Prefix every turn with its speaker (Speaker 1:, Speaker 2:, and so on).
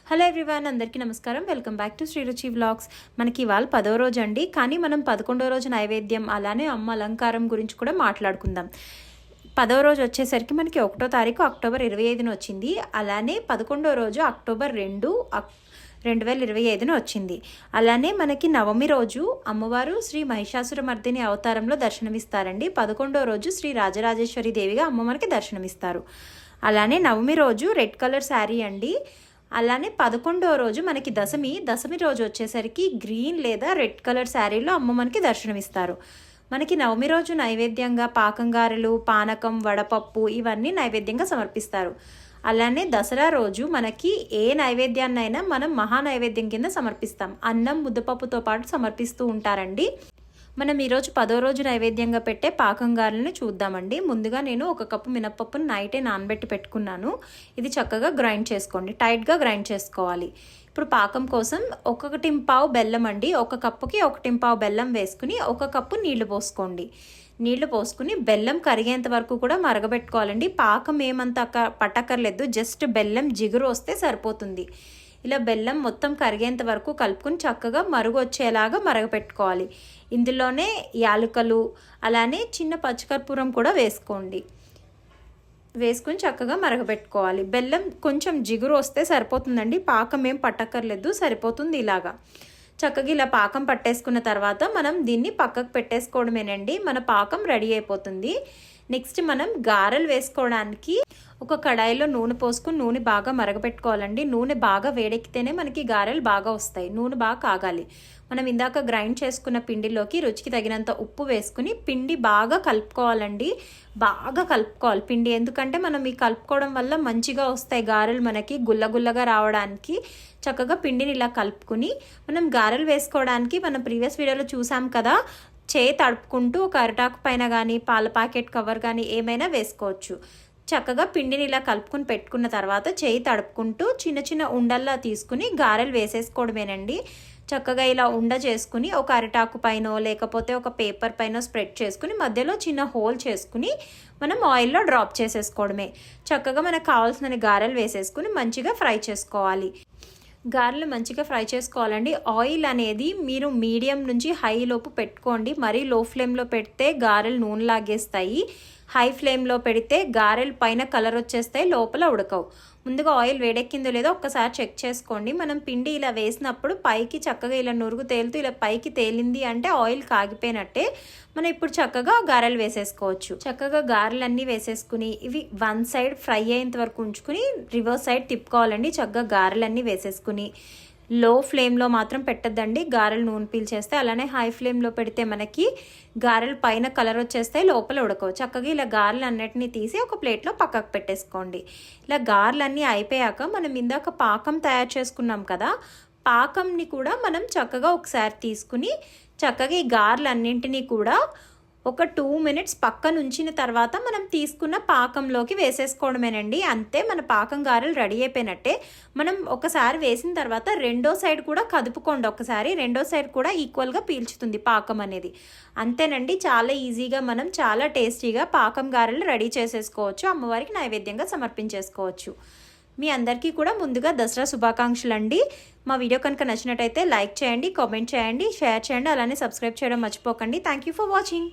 Speaker 1: Hello everyone, అందరికీ నమస్కారం. Welcome back to Shriruchi vlogs. మనకి ఇవాళ 10వ రోజు అండి, కానీ మనం 11వ రోజు నైవేద్యం అలానే అమ్మ అలంకారం గురించి కూడా మాట్లాడుకుందాం. 10వ రోజు వచ్చేసరికి మనకి 1వ తారీఖు అక్టోబర్ 25న వచ్చింది. అలానే 11వ రోజు అక్టోబర్ 2, 2025న వచ్చింది. అలానే మనకి నవమి రోజు అమ్మవారు శ్రీ మహిషాసురమర్దిని అవతారంలో దర్శనమిస్తారండి. 11వ రోజు శ్రీ రాజరాజేశ్వరి దేవిగా అమ్మ మనకి దర్శనమిస్తారు. అలానే నవమి రోజు రెడ్ కలర్ శారీ అండి. అలానే 11వ రోజు మనకి దశమి రోజు వచ్చేసరికి గ్రీన్ లేదా రెడ్ కలర్ శారీలో అమ్మ మనకి దర్శనమిస్తారు. మనకి నవమి రోజు నైవేద్యంగా పాకంగారెలు, పానకం, వడపప్పు ఇవన్నీ నైవేద్యంగా సమర్పిస్తారు. అలానే దసరా రోజు మనకి ఏ నైవేద్యాన్నైనా మనం మహా నైవేద్యం కింద సమర్పిస్తాం. అన్నం, ముద్దపప్పుతో పాటు సమర్పిస్తూ ఉంటారండి. మనం ఈరోజు 10వ రోజు నైవేద్యంగా పెట్టే పాకంగారులను చూద్దామండి. ముందుగా నేను 1 కప్పు మినప్పప్పును నైటే నానబెట్టి పెట్టుకున్నాను. ఇది చక్కగా గ్రైండ్ చేసుకోండి, టైట్గా గ్రైండ్ చేసుకోవాలి. ఇప్పుడు పాకం కోసం 1 బెల్లం అండి. 1 కప్పుకి 1 బెల్లం వేసుకుని 1 కప్పు నీళ్లు పోసుకోండి. నీళ్లు పోసుకుని బెల్లం కరిగేంత వరకు కూడా మరగబెట్టుకోవాలండి. పాకం ఏమంత పట్టక్కర్లేదు, జస్ట్ బెల్లం జిగురు వస్తే సరిపోతుంది. ఇలా బెల్లం మొత్తం కరిగేంత వరకు కలుపుకొని చక్కగా మరుగు వచ్చేలాగా మరగపెట్టుకోవాలి. ఇందులోనే యాలకులు అలానే చిన్న పచ్చికర్పూరం కూడా వేసుకొని చక్కగా మరగపెట్టుకోవాలి. బెల్లం కొంచెం జిగురు వస్తే సరిపోతుందండి, పాకం ఏం పట్టక్కర్లేదు, సరిపోతుంది. ఇలాగా చక్కగా ఇలా పాకం పట్టేసుకున్న తర్వాత మనం దీన్ని పక్కకు పెట్టేసుకోవడమేనండి. మన పాకం రెడీ అయిపోతుంది. నెక్స్ట్ మనం గారెలు వేసుకోవడానికి ఒక కడాయిలో నూనె పోసుకుని నూనె బాగా మరగపెట్టుకోవాలండి. నూనె బాగా వేడెక్కితేనే మనకి గారెలు బాగా వస్తాయి. నూనె బాగా కాగాలి. మనం ఇందాక గ్రైండ్ చేసుకున్న పిండిలోకి రుచికి తగినంత ఉప్పు వేసుకుని పిండి బాగా కలుపుకోవాలండి. బాగా కలుపుకోవాలి పిండి, ఎందుకంటే మనం ఈ కలుపుకోవడం వల్ల మంచిగా వస్తాయి గారెలు. మనకి గుల్లగుల్లగా రావడానికి చక్కగా పిండిని ఇలా కలుపుకుని మనం గారెలు వేసుకోవడానికి మనం ప్రీవియస్ వీడియోలో చూసాం కదా, చేయి తడుపుకుంటూ ఒక అరిటాకు పైన కానీ పాల ప్యాకెట్ కవర్ కానీ ఏమైనా వేసుకోవచ్చు. చక్కగా పిండిని ఇలా కలుపుకొని పెట్టుకున్న తర్వాత చేయి తడుపుకుంటూ చిన్న చిన్న ఉండల్లా తీసుకుని గారెలు వేసేసుకోవడమేనండి. చక్కగా ఇలా ఉండ చేసుకుని ఒక అరిటాకు పైన లేకపోతే ఒక పేపర్ పైన స్ప్రెడ్ చేసుకుని మధ్యలో చిన్న హోల్ చేసుకుని మనం ఆయిల్లో డ్రాప్ చేసేసుకోవడమే. చక్కగా మనకు కావాల్సిన గారెలు వేసేసుకుని మంచిగా ఫ్రై చేసుకోవాలి. గారెలు మంచిగా ఫ్రై చేసుకోవాలండి. ఆయిల్ అనేది మీరు మీడియం నుంచి హై లోపు పెట్టుకోండి. మరీ లో ఫ్లేమ్లో పెడితే గారెలు నూనె లాగేస్తాయి. హై ఫ్లేమ్లో పెడితే గారెలు పైన కలర్ వచ్చేస్తాయి, లోపల ఉడకవు. ముందుగా ఆయిల్ వేడెక్కిందో లేదో ఒక్కసారి చెక్ చేసుకోండి. మనం పిండి ఇలా వేసినప్పుడు పైకి చక్కగా ఇలా నురుగు తేలుతూ ఇలా పైకి తేలింది అంటే ఆయిల్ కాగిపోయినట్టే. మనం ఇప్పుడు చక్కగా గారెలు వేసేసుకోవచ్చు. చక్కగా గారెలన్నీ వేసేసుకుని ఇవి 1 సైడ్ ఫ్రై అయ్యేంత వరకు ఉంచుకుని రివర్స్ సైడ్ తిప్పుకోవాలండి. చక్కగా గారెలన్నీ వేసేసుకుని లో ఫ్లేమ్లో మాత్రం పెట్టద్దండి, గారెలు నూనె పీల్చేస్తాయి. అలానే హై ఫ్లేమ్లో పెడితే మనకి గారెలు పైన కలర్ వచ్చేస్తాయి, లోపల ఉడకవు. చక్కగా ఇలా గారెలు అన్నిటినీ తీసి ఒక ప్లేట్లో పక్కకు పెట్టేసుకోండి. ఇలా గారెలన్నీ అయిపోయాక మనం ఇందాక పాకం తయారు చేసుకున్నాం కదా, పాకంని కూడా మనం చక్కగా ఒకసారి తీసుకుని చక్కగా ఈ గారెలన్నింటినీ కూడా ఒక 2 మినిట్స్ పక్కన ఉంచిన తర్వాత మనం తీసుకున్న పాకంలోకి వేసేసుకోవడమేనండి. అంతే, మన పాకం గారెలు రెడీ అయిపోయినట్టే. మనం ఒకసారి వేసిన తర్వాత రెండో సైడ్ కూడా కదుపుకోండి. ఒకసారి రెండో సైడ్ కూడా ఈక్వల్గా పీల్చుతుంది పాకం అనేది. అంతేనండి, చాలా ఈజీగా మనం చాలా టేస్టీగా పాకం గారెలు రెడీ చేసేసుకోవచ్చు, అమ్మవారికి నైవేద్యంగా సమర్పించేసుకోవచ్చు. మీ అందరికీ కూడా ముందుగా దసరా శుభాకాంక్షలు అండి. మా వీడియో కనుక నచ్చినట్టయితే లైక్ చేయండి, కామెంట్ చేయండి, షేర్ చేయండి, అలానే సబ్స్క్రైబ్ చేయడం మర్చిపోకండి. Thank you for watching.